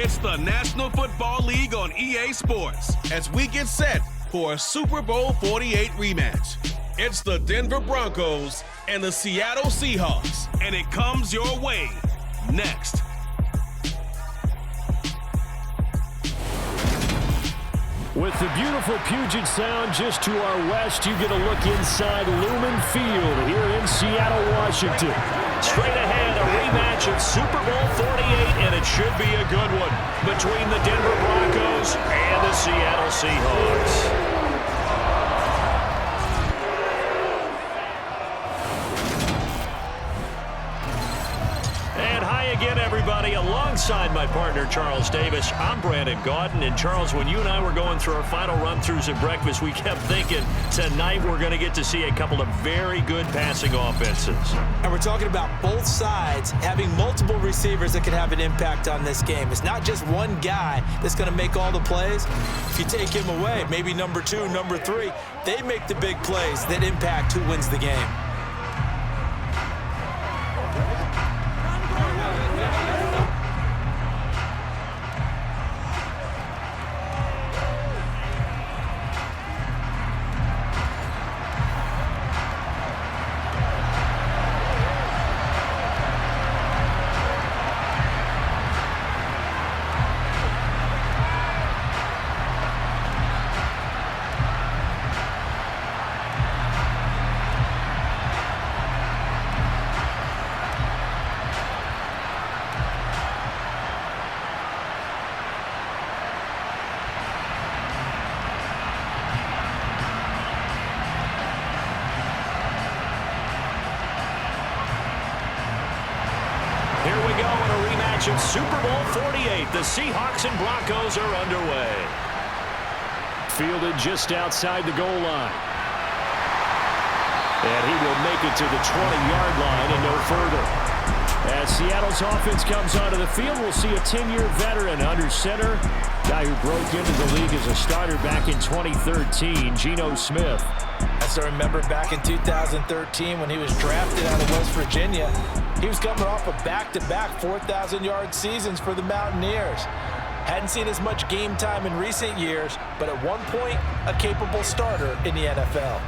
It's the National Football League on EA Sports as we get set for a Super Bowl 48 rematch. It's the Denver Broncos and the Seattle Seahawks, and it comes your way next. With the beautiful Puget Sound just to our west, you get a look inside Lumen Field here in Seattle, Washington. Straight ahead, a rematch of Super Bowl 48, and it should be a good one between the Denver Broncos and the Seattle Seahawks. Again, everybody, alongside my partner, Charles Davis, I'm Brandon Gaudin. And, Charles, when you and I were going through our final run-throughs at breakfast, we kept thinking tonight we're going to get to see a couple of very good passing offenses. And we're talking about both sides having multiple receivers that can have an impact on this game. It's not just one guy that's going to make all the plays. If you take him away, maybe number 2, number 3, they make the big plays that impact who wins the game. Of Super Bowl 48, the Seahawks and Broncos are underway. Fielded just outside the goal line. And he will make it to the 20-yard line and no further. As Seattle's offense comes onto the field, we'll see a 10-year veteran under center. Guy who broke into the league as a starter back in 2013, Geno Smith. I still remember back in 2013 when he was drafted out of West Virginia. He was coming off of back-to-back 4,000-yard seasons for the Mountaineers. Hadn't seen as much game time in recent years, but at one point, a capable starter in the NFL.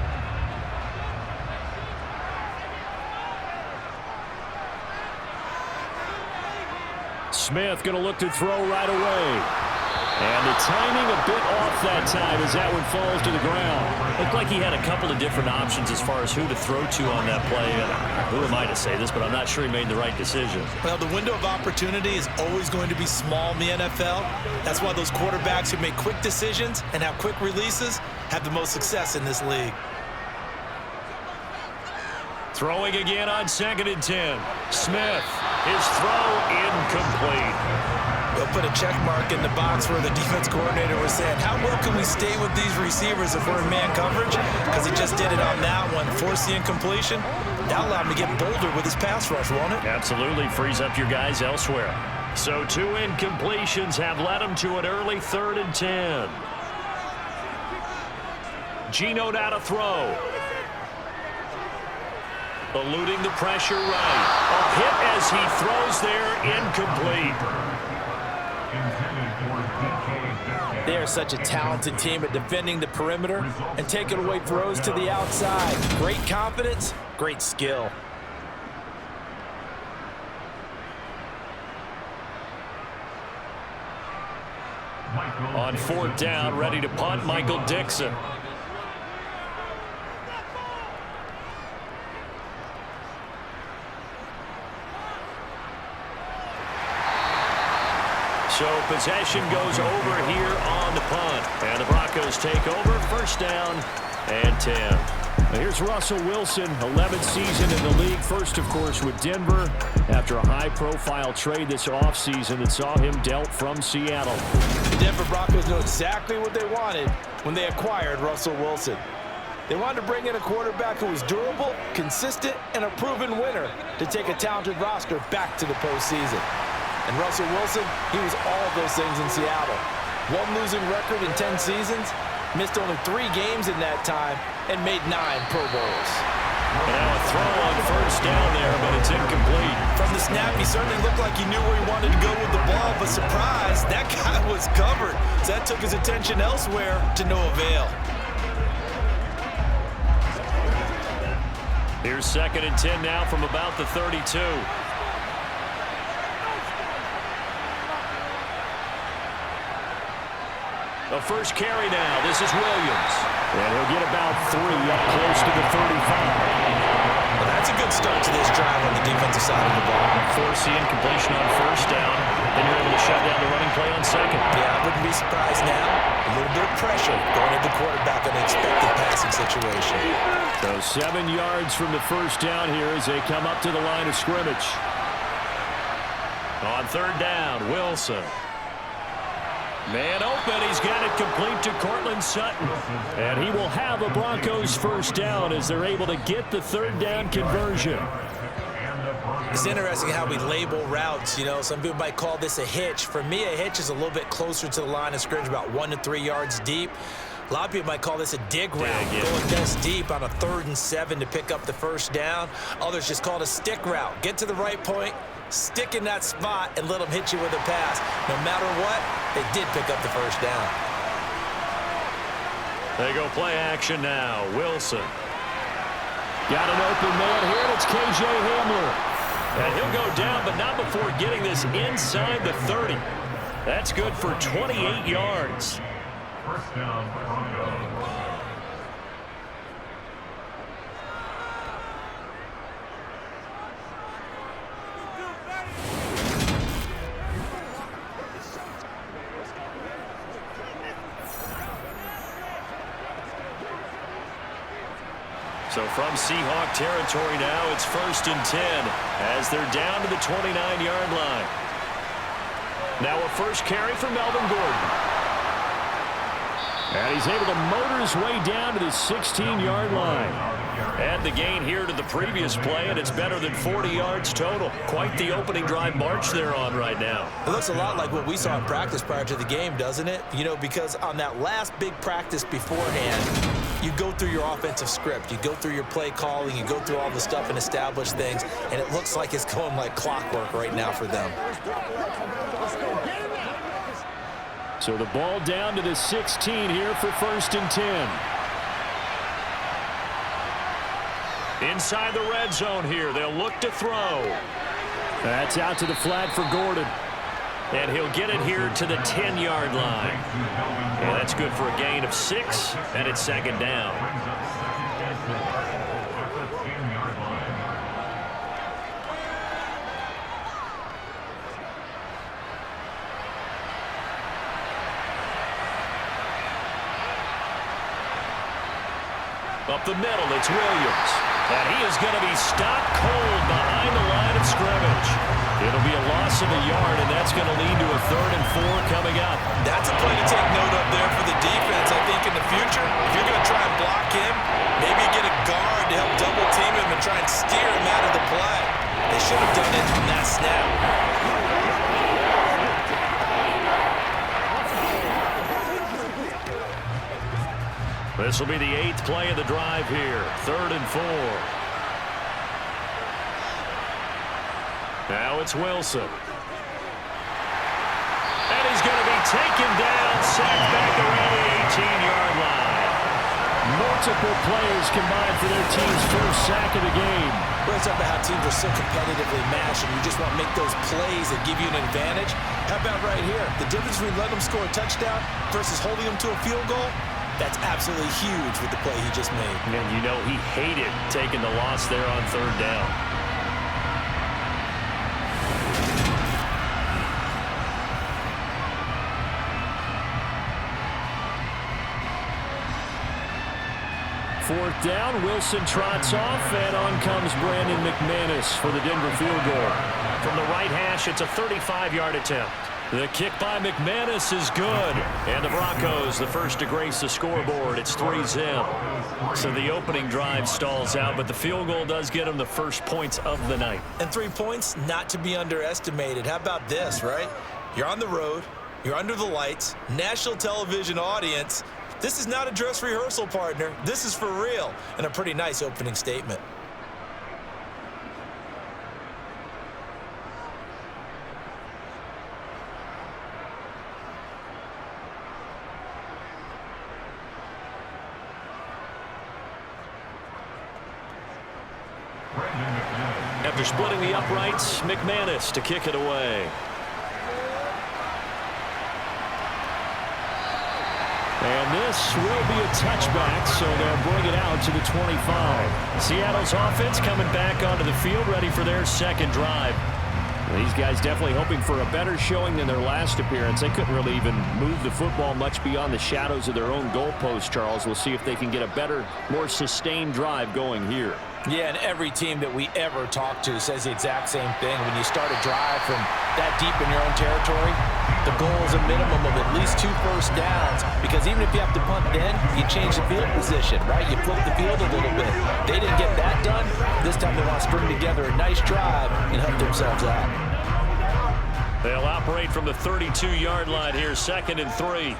Smith going to look to throw right away. And the timing a bit off that time as that one falls to the ground. Looked like he had a couple of different options as far as who to throw to on that play. And who am I to say this, but I'm not sure he made the right decision. Well, the window of opportunity is always going to be small in the NFL. That's why those quarterbacks who make quick decisions and have quick releases have the most success in this league. Throwing again on 2nd and 10. Smith, his throw incomplete. They'll put a check mark in the box where the defense coordinator was saying, how well can we stay with these receivers if we're in man coverage? Because he just did it on that one, forced the incompletion. That allowed him to get bolder with his pass rush, won't it? Absolutely, frees up your guys elsewhere. So 2 incompletions have led him to an early 3rd and 10. Geno now to throw. Eluding the pressure right. A hit as he throws there, incomplete. They are such a talented team at defending the perimeter and taking away throws to the outside. Great confidence, great skill. On 4th down, ready to punt, Michael Dixon. So possession goes over here on the punt. And the Broncos take over, 1st down and 10. Now here's Russell Wilson, 11th season in the league. First, of course, with Denver after a high-profile trade this offseason that saw him dealt from Seattle. The Denver Broncos know exactly what they wanted when they acquired Russell Wilson. They wanted to bring in a quarterback who was durable, consistent, and a proven winner to take a talented roster back to the postseason. And Russell Wilson, he was all of those things in Seattle. 1 losing record in 10 seasons, missed only 3 games in that time, and made 9 Pro Bowls. Now a throw on first down there, but it's incomplete. From the snap, he certainly looked like he knew where he wanted to go with the ball, but surprise, that guy was covered. So that took his attention elsewhere to no avail. Here's 2nd and 10 now from about the 32. The first carry now. This is Williams. And he'll get about 3 up close to the 35. Well, that's a good start to this drive on the defensive side of the ball. Force the incompletion on first down. Then you're able to shut down the running play on second. Yeah, I wouldn't be surprised now. A little bit of pressure going at the quarterback on an expected passing situation. So 7 yards from the first down here as they come up to the line of scrimmage. On 3rd down, Wilson. Man open, he's got it complete to Cortland Sutton. And he will have a Broncos first down as they're able to get the 3rd down conversion. It's interesting how we label routes. You know, some people might call this a hitch. For me, a hitch is a little bit closer to the line of scrimmage, about 1 to 3 yards deep. A lot of people might call this a dig route, going this deep on a 3rd and 7 to pick up the first down. Others just call it a stick route. Get to the right point, stick in that spot, and let them hit you with a pass. No matter what, they did pick up the first down. They go play action now. Wilson. Got an open man here, and it's K.J. Hamler. And he'll go down, but not before getting this inside the 30. That's good for 28 yards. First down, Broncos. So from Seahawk territory now, it's 1st and 10 as they're down to the 29-yard line. Now a first carry for Melvin Gordon. And he's able to motor his way down to the 16-yard line. And the gain here to the previous play, and it's better than 40 yards total. Quite the opening drive march they're on right now. It looks a lot like what we saw in practice prior to the game, doesn't it? You know, because on that last big practice beforehand, you go through your offensive script, you go through your play calling, you go through all the stuff and establish things, and it looks like it's going like clockwork right now for them. So the ball down to the 16 here for 1st and 10. Inside the red zone here, they'll look to throw. That's out to the flat for Gordon. And he'll get it here to the 10-yard line. And that's good for a gain of 6, and it's 2nd down. Up the middle, it's Williams. And he is going to be stopped cold behind the line of scrimmage. It'll be a loss of a yard, and that's going to lead to a 3rd and 4 coming up. That's a play to take note of there for the defense, I think, in the future. If you're going to try and block him, maybe get a guard to help double team him and try and steer him out of the play. They should have done it on that snap. This will be the 8th play of the drive here. 3rd and 4. Now it's Wilson. And he's going to be taken down, sacked back around the 18-yard line. Multiple players combined for their team's first sack of the game. Well, it's about how teams are so competitively matched, and you just want to make those plays that give you an advantage. How about right here? The difference between letting them score a touchdown versus holding them to a field goal, that's absolutely huge with the play he just made. And you know he hated taking the loss there on 3rd down. Fourth down, Wilson trots off, and on comes Brandon McManus for the Denver field goal. From the right hash, it's a 35-yard attempt. The kick by McManus is good. And the Broncos, the first to grace the scoreboard. It's 3-zip. So the opening drive stalls out, but the field goal does get them the first points of the night. And 3 points, not to be underestimated. How about this, right? You're on the road. You're under the lights. National television audience. This is not a dress rehearsal, partner. This is for real. And a pretty nice opening statement. After splitting the uprights, McManus to kick it away. And this will be a touchback, so they'll bring it out to the 25. Seattle's offense coming back onto the field, ready for their second drive. These guys definitely hoping for a better showing than their last appearance. They couldn't really even move the football much beyond the shadows of their own goalpost, Charles. We'll see if they can get a better, more sustained drive going here. Yeah, and every team that we ever talk to says the exact same thing. When you start a drive from that deep in your own territory, the goal is a minimum of at least 2 first downs, because even if you have to punt then, you change the field position, right? You flip the field a little bit. They didn't get that done. This time they want to string together a nice drive and help themselves out. They'll operate from the 32-yard line here, 2nd and 3.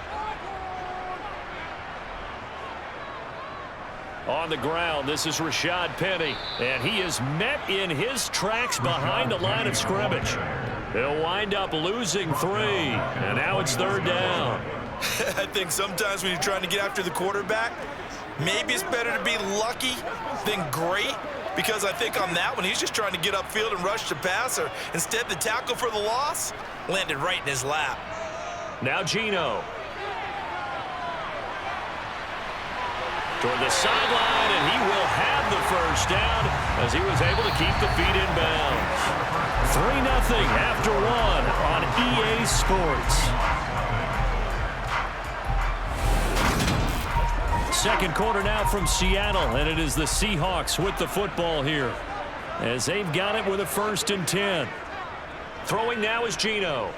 On the ground, this is Rashad Penny, and he is met in his tracks behind the line of scrimmage. He'll wind up losing 3, and now it's 3rd down. I think sometimes when you're trying to get after the quarterback, maybe it's better to be lucky than great, because I think on that one, he's just trying to get upfield and rush the passer. Instead, the tackle for the loss landed right in his lap. Now Geno. Toward the sideline, and he will have the first down as he was able to keep the feet in bounds. 3-0 after 1 on EA Sports. Second quarter now from Seattle, and it is the Seahawks with the football here as they've got it with a 1st and 10. Throwing now is Geno.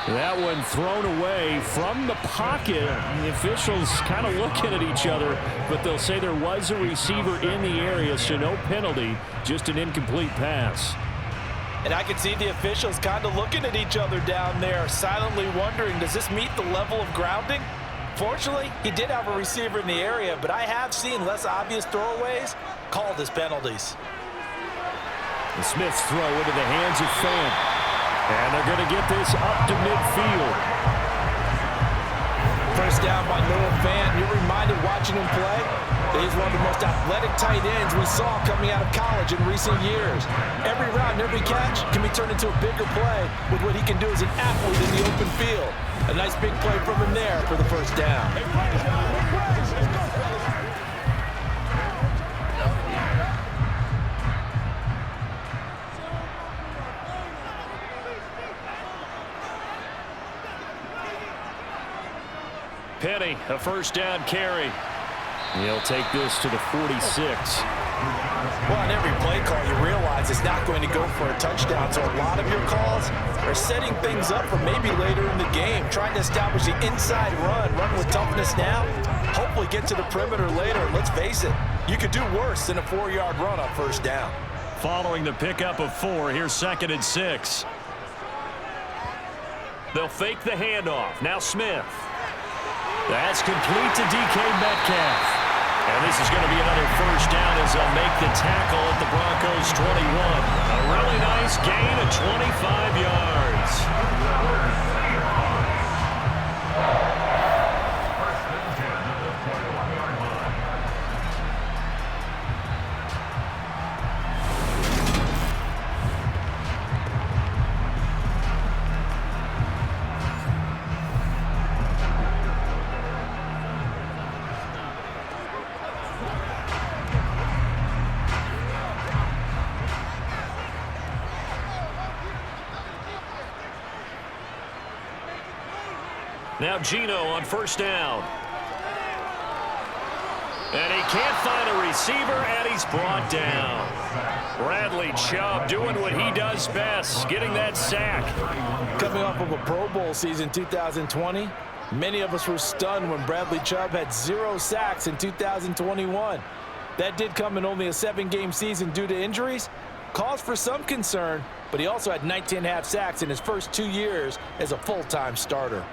That one thrown away from the pocket. The officials kind of looking at each other, but they'll say there was a receiver in the area, so no penalty, just an incomplete pass. And I can see the officials kind of looking at each other down there, silently wondering, does this meet the level of grounding? Fortunately, he did have a receiver in the area, but I have seen less obvious throwaways called as penalties. The Smith's throw into the hands of Fan. And they're going to get this up to midfield. First down by Noah Fant. You're reminded watching him play that he's one of the most athletic tight ends we saw coming out of college in recent years. Every route and every catch can be turned into a bigger play with what he can do as an athlete in the open field. A nice big play from him there for the first down. Penny, a first down carry. He'll take this to the 46. Well, on every play call, you realize it's not going to go for a touchdown, so a lot of your calls are setting things up for maybe later in the game, trying to establish the inside run with toughness now, hopefully get to the perimeter later. Let's face it, you could do worse than a 4-yard run on first down. Following the pickup of 4, here's 2nd and 6. They'll fake the handoff. Now Smith. That's complete to DK Metcalf. And this is going to be another first down as they'll make the tackle at the Broncos 21. A really nice gain of 25 yards. Now Geno on first down. And he can't find a receiver, and he's brought down. Bradley Chubb doing what he does best, getting that sack. Coming off of a Pro Bowl season 2020, many of us were stunned when Bradley Chubb had 0 sacks in 2021. That did come in only a 7-game season due to injuries. Cause for some concern, but he also had 19.5 sacks in his first 2 years as a full-time starter.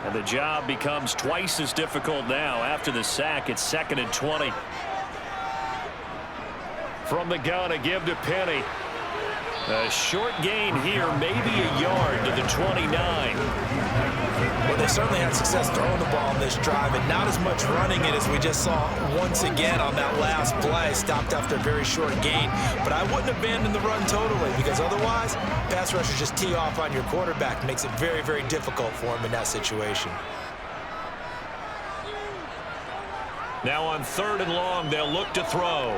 And the job becomes twice as difficult now. After the sack, it's 2nd and 20. From the gun, a give to Penny. A short gain here, maybe a yard to the 29. Well, they certainly had success throwing the ball on this drive, and not as much running it as we just saw once again on that last play. Stopped after a very short gain. But I wouldn't abandon the run totally, because otherwise, pass rushers just tee off on your quarterback. Makes it very, very difficult for him in that situation. Now on 3rd and long, they'll look to throw.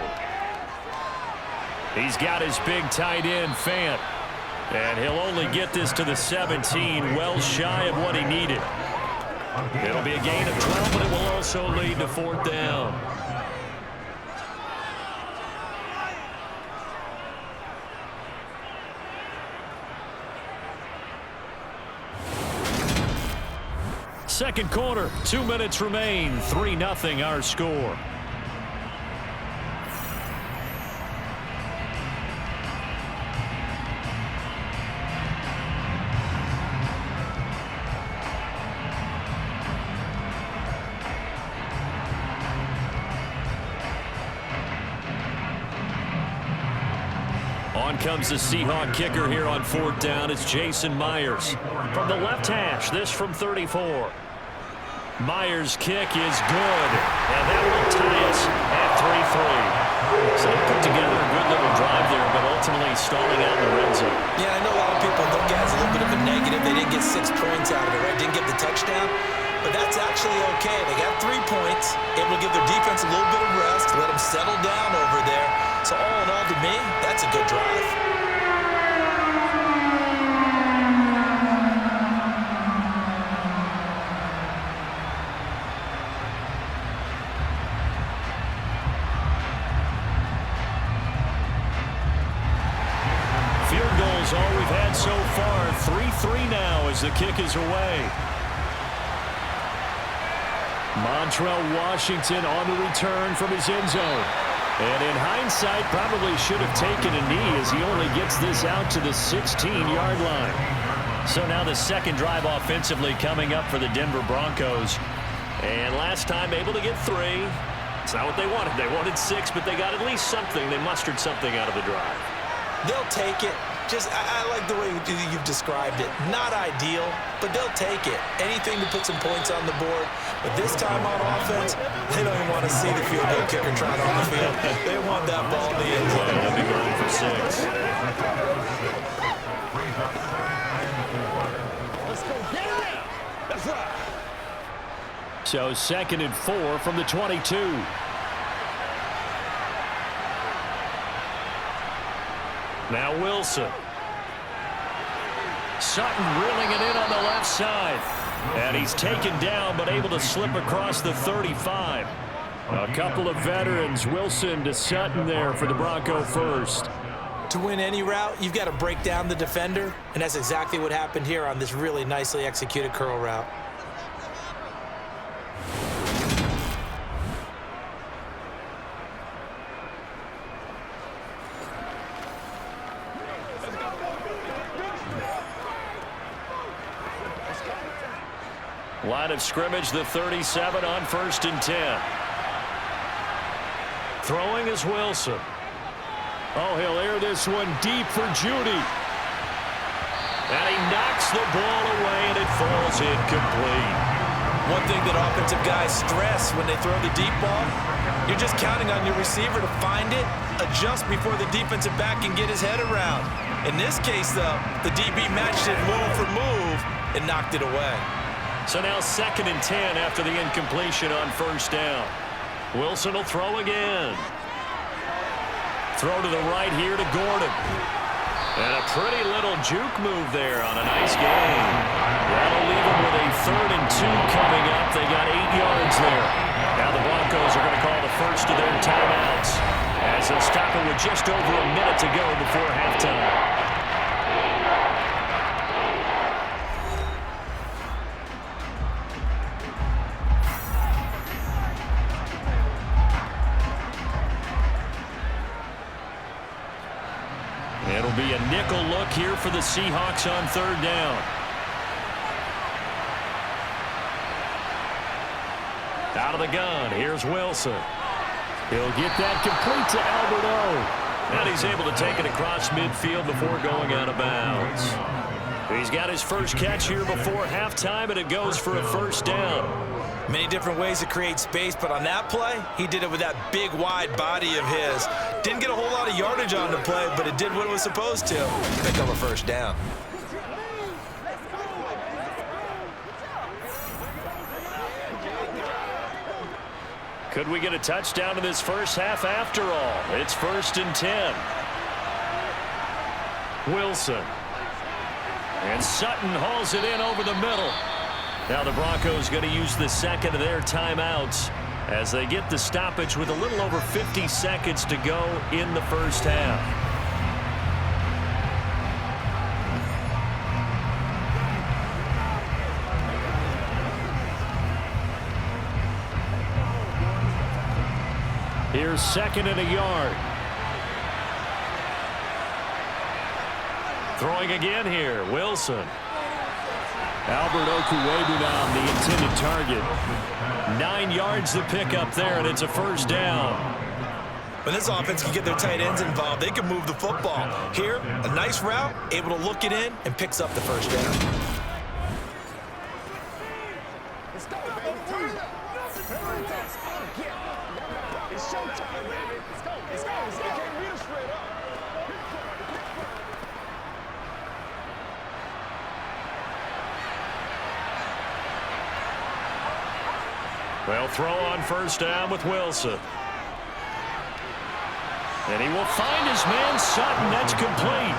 He's got his big tight end, Fant. And he'll only get this to the 17, well shy of what he needed. It'll be a gain of 12, but it will also lead to 4th down. Second quarter, 2 minutes remain, 3-0 our score. On comes the Seahawk kicker here on 4th down. It's Jason Myers. From the left hash, this from 34. Myers' kick is good, and that will tie us at 3-3. So they put together a good little drive there, but ultimately stalling out in the red zone. Yeah, I know a lot of people look at it as a little bit of a negative. They didn't get 6 points out of it, right? Didn't get the touchdown. But that's actually okay. They got 3 points, able to give their defense a little bit of rest, let them settle down over there. So all in all, to me, that's a good drive. Field goals all we've had so far. 3-3 now as the kick is away. Montrell Washington on the return from his end zone. And in hindsight, probably should have taken a knee as he only gets this out to the 16-yard line. So now the second drive offensively coming up for the Denver Broncos. And last time able to get 3. It's not what they wanted. They wanted 6, but they got at least something. They mustered something out of the drive. They'll take it. I like the way you've described it. Not ideal, but they'll take it. Anything to put some points on the board. But this time on offense, they don't even want to see the field goal kicker trying on the field. They want that ball in the end zone. They'll be going for 6. Let's go get it. That's right. So 2nd and 4 from the 22. Now Wilson. Sutton reeling it in on the left side. And he's taken down but able to slip across the 35. A couple of veterans, Wilson to Sutton there for the Bronco first. To win any route, you've got to break down the defender, and that's exactly what happened here on this really nicely executed curl route. Line of scrimmage, the 37 on 1st and 10. Throwing is Wilson. Oh, he'll air this one deep for Judy. And he knocks the ball away, and it falls incomplete. One thing that offensive guys stress when they throw the deep ball, you're just counting on your receiver to find it, adjust before the defensive back can get his head around. In this case, though, the DB matched it move for move and knocked it away. So now 2nd and 10 after the incompletion on 1st down. Wilson will throw again. Throw to the right here to Gordon. And a pretty little juke move there on a nice gain. That'll leave them with a 3rd and 2 coming up. They got 8 yards there. Now the Broncos are going to call the first of their timeouts as they'll stop it with just over a minute to go before halftime. It'll be a nickel look here for the Seahawks on 3rd down. Out of the gun, here's Wilson. He'll get that complete to Alberto. And he's able to take it across midfield before going out of bounds. He's got his first catch here before halftime, and it goes for a first down. Many different ways to create space, but on that play, he did it with that big, wide body of his. Didn't get a whole lot of yardage on the play, but it did what it was supposed to. Pick up a first down. Could we get a touchdown in this first half after all? It's 1st and 10. Wilson. And Sutton hauls it in over the middle. Now the Broncos going to use the second of their timeouts as they get the stoppage with a little over 50 seconds to go in the first half. Here's 2nd and a yard. Throwing again here, Wilson. Albert Okuwebunam, the intended target. 9 yards to pick up there, and it's a first down. When this offense can get their tight ends involved, they can move the football. Here, a nice route, able to look it in, and picks up the first down. They'll throw on first down with Wilson. And he will find his man Sutton. That's complete.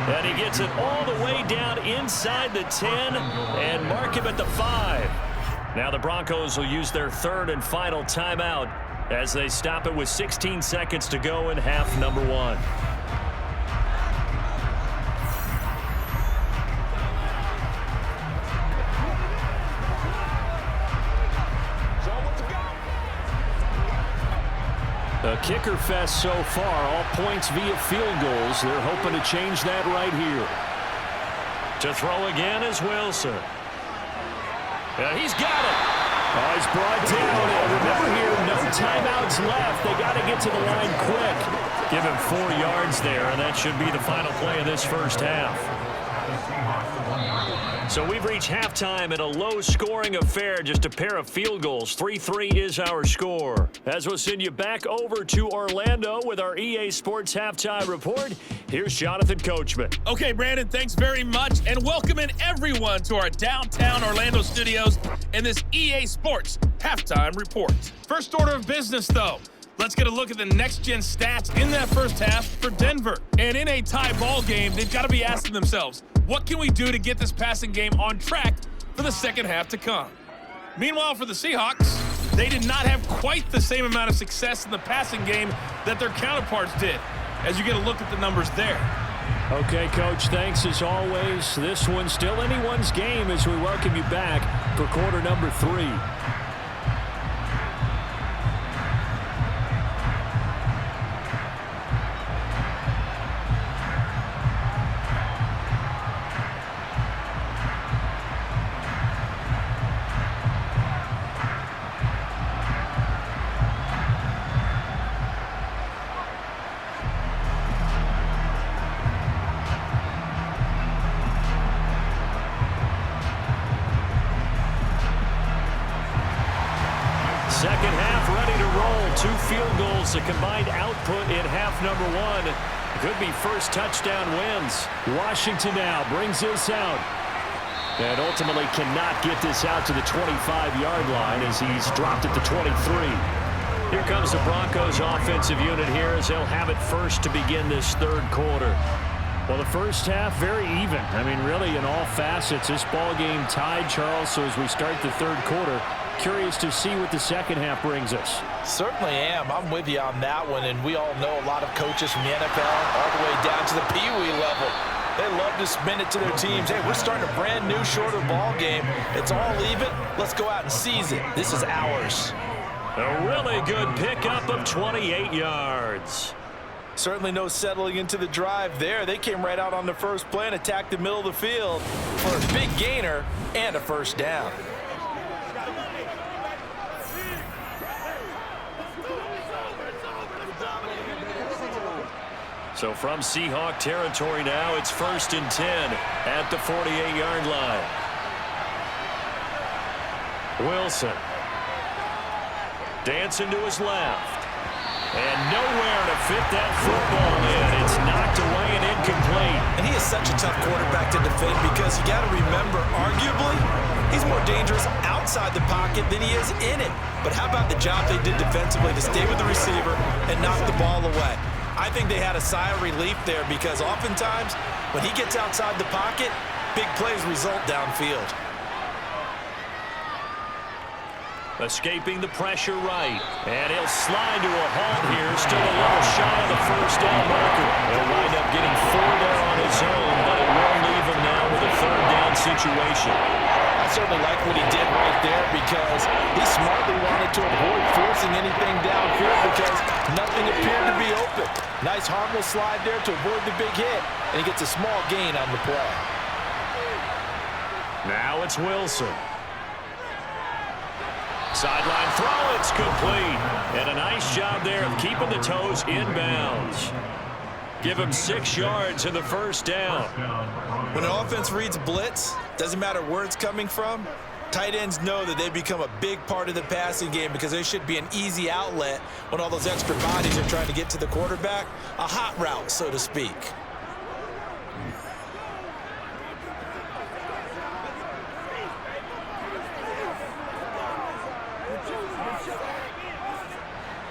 And he gets it all the way down inside the 10 and mark him at the 5. Now the Broncos will use their 3rd and final timeout as they stop it with 16 seconds to go in half number 1. A kicker fest so far, all points via field goals. They're hoping to change that right here. To throw again is Wilson. He's got it. Oh, he's brought down. And remember here, no timeouts left. They got to get to the line quick. Give him 4 yards there, and that should be the final play of this first half. So we've reached halftime in a low-scoring affair, just a pair of field goals. 3-3 is our score. As we'll send you back over to Orlando with our EA Sports Halftime Report, here's Jonathan Coachman. Okay, Brandon, thanks very much, and welcoming everyone to our downtown Orlando studios in this EA Sports Halftime Report. First order of business, though. Let's get a look at the next-gen stats in that first half for Denver. And in a tie ball game, they've got to be asking themselves, what can we do to get this passing game on track for the second half to come? Meanwhile, for the Seahawks, they did not have quite the same amount of success in the passing game that their counterparts did, as you get a look at the numbers there. Okay, Coach, thanks as always. This one's still anyone's game as we welcome you back for quarter number 3. Second half ready to roll. 2 field goals, the combined output in half number 1. Could be first touchdown wins. Washington now brings this out. And ultimately cannot get this out to the 25-yard line as he's dropped at the 23. Here comes the Broncos offensive unit here as they'll have it first to begin this third quarter. Well, the first half, very even. I mean, really, in all facets, this ball game tied, Charles. So as we start the third quarter, curious to see what the second half brings us. Certainly am. I'm with you on that one, and we all know a lot of coaches from the NFL all the way down to the Pee-wee level. They love to spin it to their teams. Hey, we're starting a brand new, shorter ball game. It's all even. Let's go out and seize it. This is ours. A really good pickup of 28 yards. Certainly no settling into the drive there. They came right out on the first play and attacked the middle of the field for a big gainer and a first down. So from Seahawk territory now, it's 1st and 10 at the 48-yard line. Wilson. Dancing to his left. And nowhere to fit that football in. It's knocked away and incomplete. And he is such a tough quarterback to defend because you got to remember, arguably, he's more dangerous outside the pocket than he is in it. But how about the job they did defensively to stay with the receiver and knock the ball away? I think they had a sigh of relief there because oftentimes when he gets outside the pocket, big plays result downfield. Escaping the pressure right. And he'll slide to a halt here. Still a little shy of the first down marker. He'll wind up getting 4 there on his own, but it will leave him now with a 3rd down situation. I certainly like what he did right there because he smartly wanted to avoid forcing anything downfield because nothing appeared to be open. Nice harmless slide there to avoid the big hit, and he gets a small gain on the play. Now it's Wilson. Sideline throw, it's complete. And a nice job there of keeping the toes inbounds. Give him 6 yards in the 1st down. When an offense reads blitz, doesn't matter where it's coming from, tight ends know that they become a big part of the passing game because there should be an easy outlet when all those extra bodies are trying to get to the quarterback. A hot route, so to speak.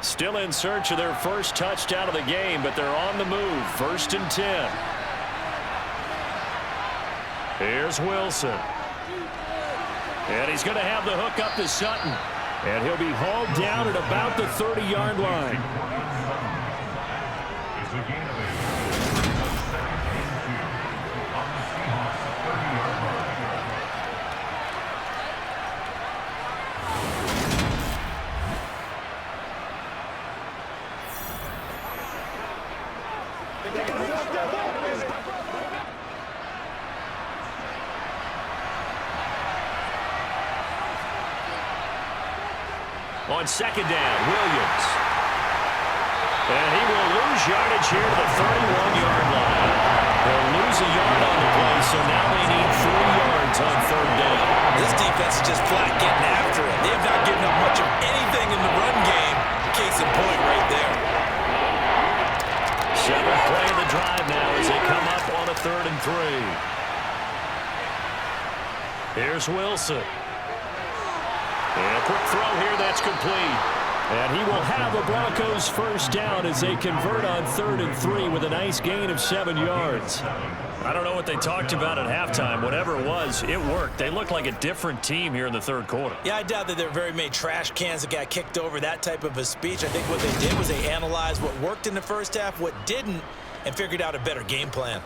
Still in search of their first touchdown of the game, but they're on the move. 1st and 10. Here's Wilson. And he's going to have the hook up to Sutton. And he'll be hauled down at about the 30-yard line. It's a gain of 8. 2nd on the Seahawks 30-yard line. On 2nd down, Williams. And he will lose yardage here to the 31-yard line. They'll lose a yard on the play, so now they need 3 yards on 3rd down. This defense is just flat getting after it. They have not given up much of anything in the run game. Case in point right there. 7th play of the drive now as they come up on a 3rd and 3. Here's Wilson. And a quick throw here, that's complete. And he will have the Broncos 1st down as they convert on 3rd and 3 with a nice gain of 7 yards. I don't know what they talked about at halftime. Whatever it was, it worked. They looked like a different team here in the 3rd quarter. Yeah, I doubt that there were very many trash cans that got kicked over, that type of a speech. I think what they did was they analyzed what worked in the 1st half, what didn't, and figured out a better game plan.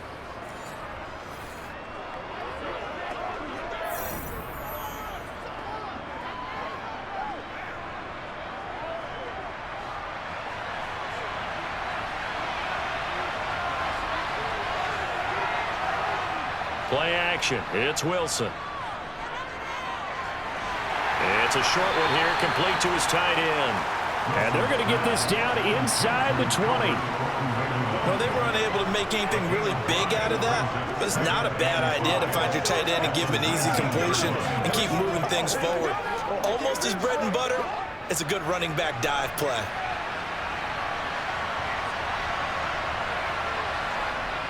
Play action. It's Wilson. It's a short one here, complete to his tight end. And they're going to get this down inside the 20. Well, they were unable to make anything really big out of that, but it's not a bad idea to find your tight end and give him an easy completion and keep moving things forward. Almost his bread and butter. It's a good running back dive play.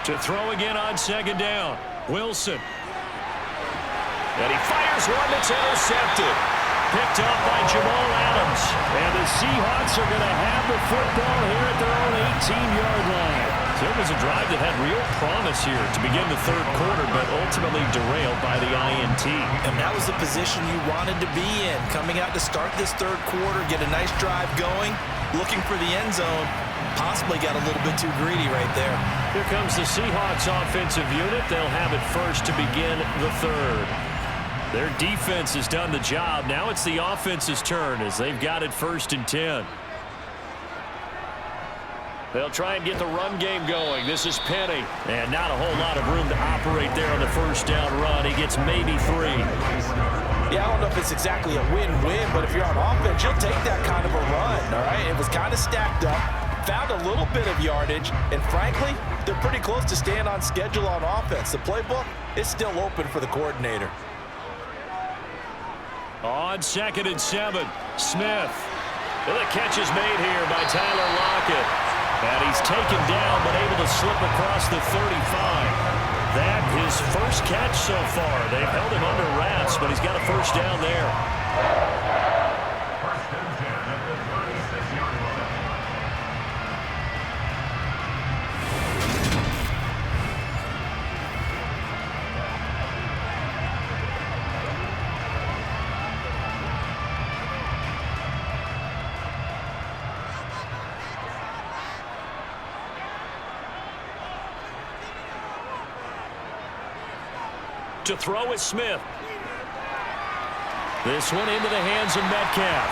To throw again on 2nd down. Wilson. And he fires one that's intercepted. Picked up by Jamal Adams. And the Seahawks are going to have the football here at their own 18-yard line. So it was a drive that had real promise here to begin the 3rd quarter, but ultimately derailed by the INT. And that was the position you wanted to be in. Coming out to start this 3rd quarter, get a nice drive going, looking for the end zone. Possibly got a little bit too greedy right there. Here comes the Seahawks offensive unit. They'll have it first to begin the 3rd. Their defense has done the job. Now it's the offense's turn as they've got it 1st and 10. They'll try and get the run game going. This is Penny. And not a whole lot of room to operate there on the 1st down run. He gets maybe 3. Yeah, I don't know if it's exactly a win-win, but if you're on offense, you'll take that kind of a run, all right? It was kind of stacked up. found a little bit of yardage, and frankly, they're pretty close to staying on schedule on offense. The playbook is still open for the coordinator. On 2nd and 7, Smith. The catch is made here by Tyler Lockett. And he's taken down, but able to slip across the 35. That his first catch so far. They've held him under wraps, but he's got a first down there. First and 10 at the 36-yard line. To throw is Smith. This one into the hands of Metcalf.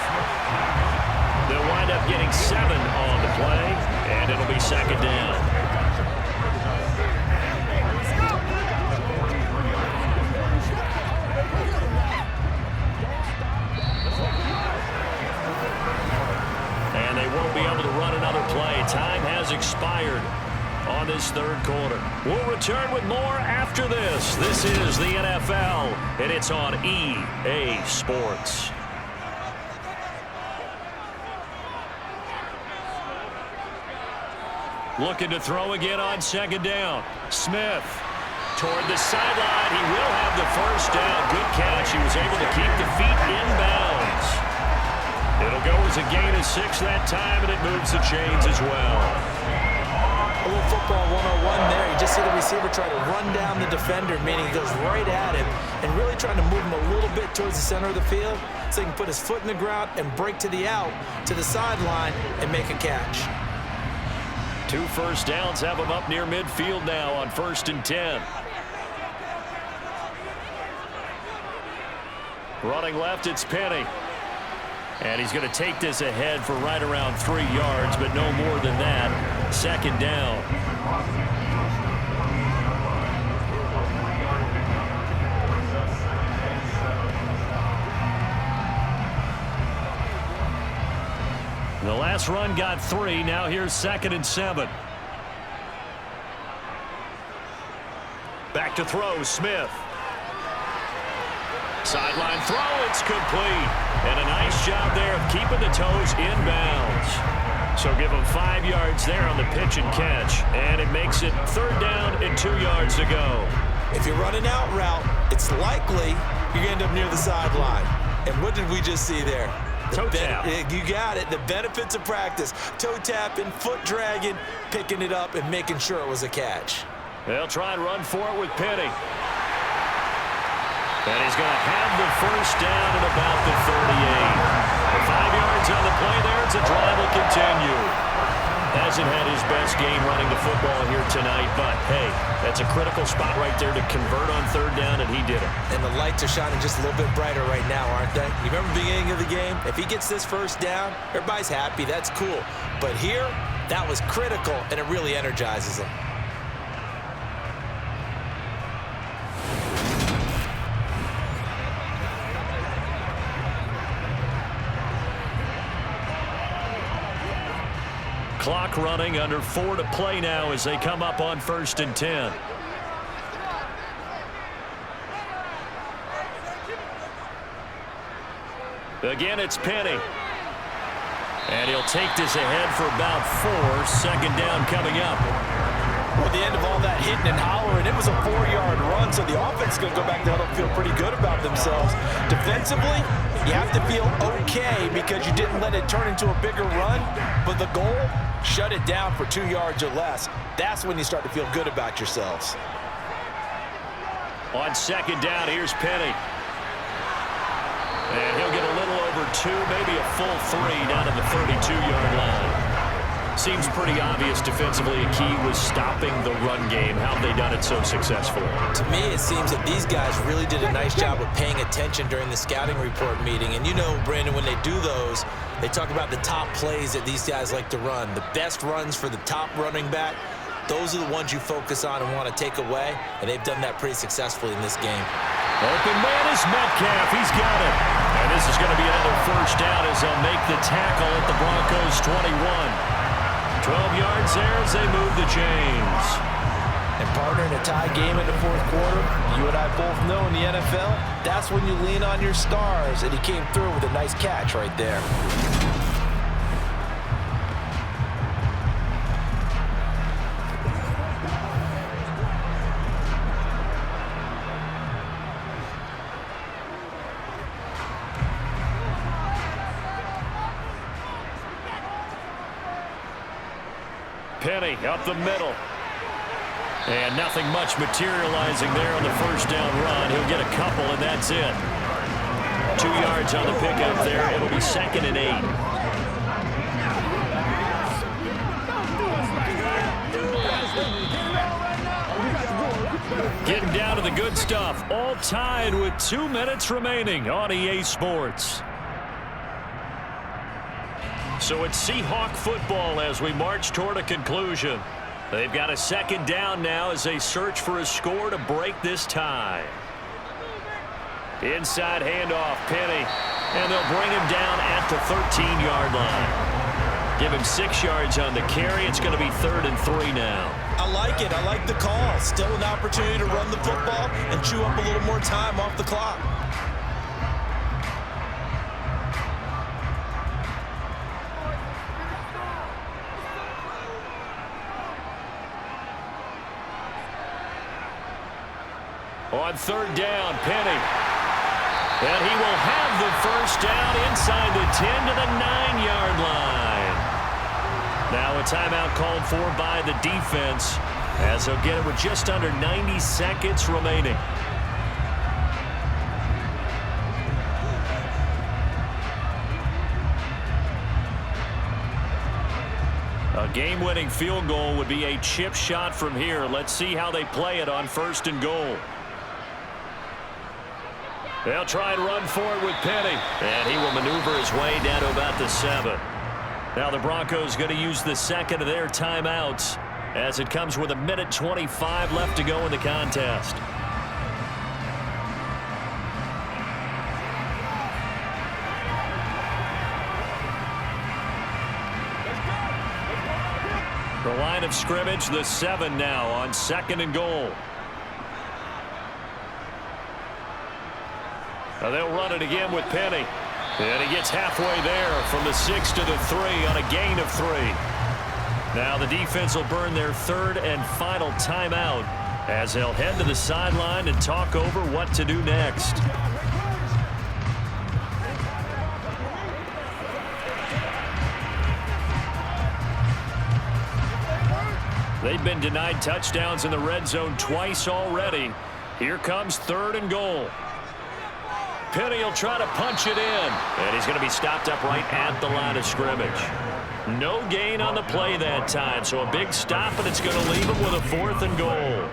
They'll wind up getting 7 on the play, and it'll be 2nd down. And they won't be able to run another play. Time has expired on this 3rd quarter. We'll return with more after this. This is the NFL, and it's on EA Sports. Looking to throw again on 2nd down. Smith toward the sideline. He will have the first down. Good catch. He was able to keep the feet in bounds. It'll go as a gain of 6 that time, and it moves the chains as well. A little football 101 there. You just see the receiver try to run down the defender, meaning he goes right at him and really trying to move him a little bit towards the center of the field so he can put his foot in the ground and break to the out, to the sideline, and make a catch. 2 first downs have him up near midfield now on 1st and 10. Running left, it's Penny. And he's going to take this ahead for right around 3 yards, but no more than that. 2nd down. The last run got 3. Now here's 2nd and 7. Back to throw, Smith. Sideline throw, it's complete. And a nice job there of keeping the toes in bounds. So give him 5 yards there on the pitch and catch. And it makes it 3rd down and 2 yards to go. If you're running out route, it's likely you're going to end up near the sideline. And what did we just see there? Toe tap. You got it. The benefits of practice. Toe tapping, foot dragging, picking it up, and making sure it was a catch. They'll try and run for it with Penny. And he's going to have the first down at about the 38. 5 yards on the play there. It's a drive will continue. Hasn't had his best game running the football here tonight, but hey, that's a critical spot right there to convert on 3rd down, and he did it. And the lights are shining just a little bit brighter right now, aren't they? You remember the beginning of the game? If he gets this first down, everybody's happy. That's cool. But here, that was critical, and it really energizes them. Clock running, under 4 to play now as they come up on 1st and 10. Again, it's Penny. And he'll take this ahead for about 4. 2nd down coming up. At the end of all that hitting and hollering, it was a 4-yard run, so the offense is going to go back to huddle and feel pretty good about themselves. Defensively, you have to feel okay because you didn't let it turn into a bigger run, but the goal, shut it down for 2 yards or less. That's when you start to feel good about yourselves. On 2nd down, here's Penny. And he'll get a little over 2, maybe a full 3 down to the 32-yard line. Seems pretty obvious defensively a key was stopping the run game. How have they done it so successfully? To me, it seems that these guys really did a nice job of paying attention during the scouting report meeting. And you know, Brandon, when they do those, they talk about the top plays that these guys like to run. The best runs for the top running back, those are the ones you focus on and want to take away. And they've done that pretty successfully in this game. Open man is Metcalf. He's got it. And this is going to be another first down as they'll make the tackle at the Broncos 21. 12 yards there as they move the chains. And partner, in a tie game in the fourth quarter, you and I both know in the NFL, that's when you lean on your stars, and he came through with a nice catch right there. Penny up the middle. And nothing much materializing there on the first down run. He'll get a couple, and that's it. 2 yards on the pickup there. It'll be 2nd and 8. Getting down to the good stuff. All tied with 2 minutes remaining on EA Sports. So it's Seahawk football as we march toward a conclusion. They've got a 2nd down now as they search for a score to break this tie. Inside handoff, Penny, and they'll bring him down at the 13-yard line. Give him 6 yards on the carry. It's going to be 3rd and 3 now. I like it. I like the call. Still an opportunity to run the football and chew up a little more time off the clock. On 3rd down, Penny. And he will have the first down inside the 10 to the 9-yard line. Now a timeout called for by the defense as they'll get it with just under 90 seconds remaining. A game-winning field goal would be a chip shot from here. Let's see how they play it on 1st and goal. They'll try and run for it with Penny. And he will maneuver his way down to about the 7. Now the Broncos going to use the 2nd of their timeouts as it comes with 1:25 left to go in the contest. The line of scrimmage, the 7 now on 2nd and goal. Now they'll run it again with Penny. And he gets halfway there from the 6 to the 3 on a gain of 3. Now the defense will burn their 3rd and final timeout as they'll head to the sideline and talk over what to do next. They've been denied touchdowns in the red zone twice already. Here comes 3rd and goal. Penny will try to punch it in, and he's going to be stopped up right at the line of scrimmage. No gain on the play that time, so a big stop, and it's going to leave him with a 4th and goal.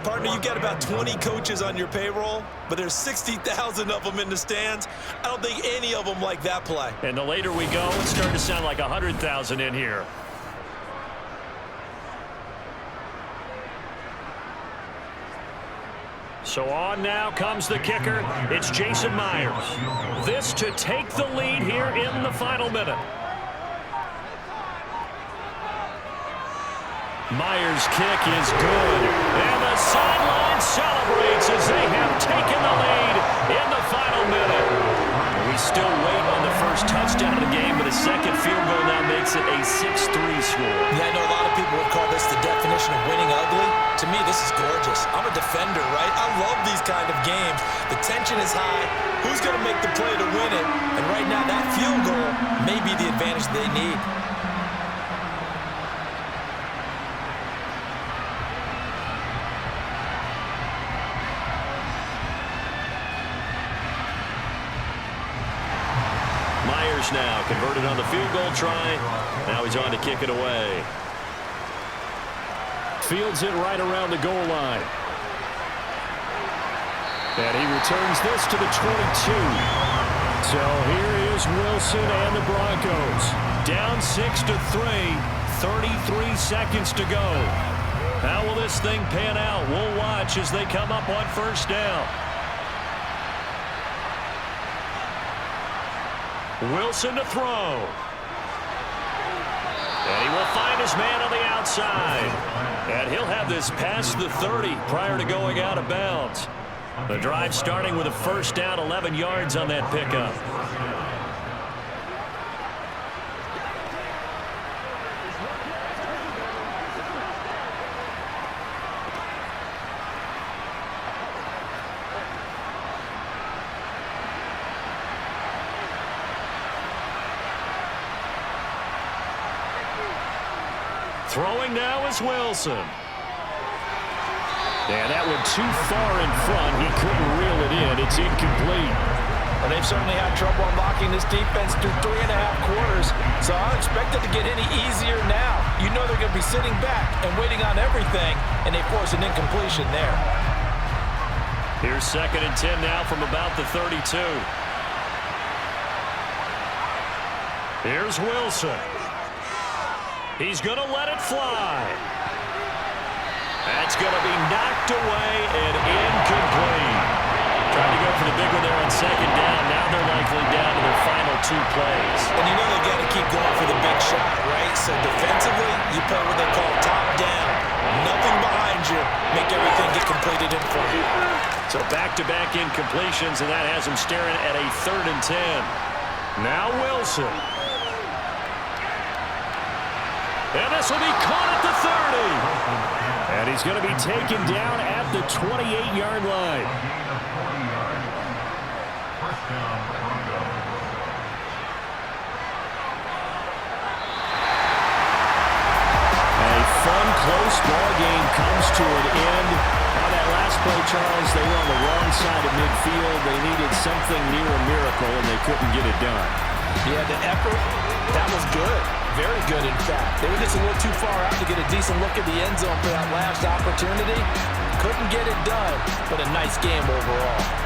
Partner, you got about 20 coaches on your payroll, but there's 60,000 of them in the stands. I don't think any of them like that play. And the later we go, it's starting to sound like 100,000 in here. So on now comes the kicker. It's Jason Myers. This to take the lead here in the final minute. Myers' kick is good. And the sideline celebrates as they have taken the lead in the final minute. We still wait on the first touchdown of the game, but a second field goal now makes it a 6-3 score. Yeah, I know a lot of people would call this the definition of winning ugly. To me, this is gorgeous. I'm a defender, right? I love these kind of games. The tension is high. Who's going to make the play to win it? And right now, that field goal may be the advantage they need. Myers now converted on the field goal try. Now he's on to kick it away. Fields it right around the goal line. And he returns this to the 22. So here is Wilson and the Broncos. Down 6-3, 33 seconds to go. How will this thing pan out? We'll watch as they come up on first down. Wilson to throw. And he will find his man on the outside. And he'll have this past the 30 prior to going out of bounds. The drive starting with a first down, 11 yards on that pickup. Throwing now is Wilson. And that went too far in front. He couldn't reel it in. It's incomplete. Well, they've certainly had trouble unlocking this defense through 3.5 quarters, so I don't expect it to get any easier now. You know they're going to be sitting back and waiting on everything, and they force an incompletion there. Here's 2nd and 10 now from about the 32. Here's Wilson. He's going to let it fly. That's going to be knocked away and incomplete. Trying to go for the big one there on 2nd down. Now they're likely down to their final 2 plays. And you know they got to keep going for the big shot, right? So defensively, you play what they call top down. Nothing behind you. Make everything get completed in front. So back-to-back incompletions, and that has him staring at a 3rd and 10. Now Wilson. And this will be caught at the 30. And he's going to be taken down at the 28-yard line. A fun, close ball game comes to an end. On that last play, Charles, they were on the wrong side of midfield. They needed something near a miracle, and they couldn't get it done. Yeah, the effort, that was good. Very good, in fact. They were just a little too far out to get a decent look at the end zone for that last opportunity. Couldn't get it done, but a nice game overall.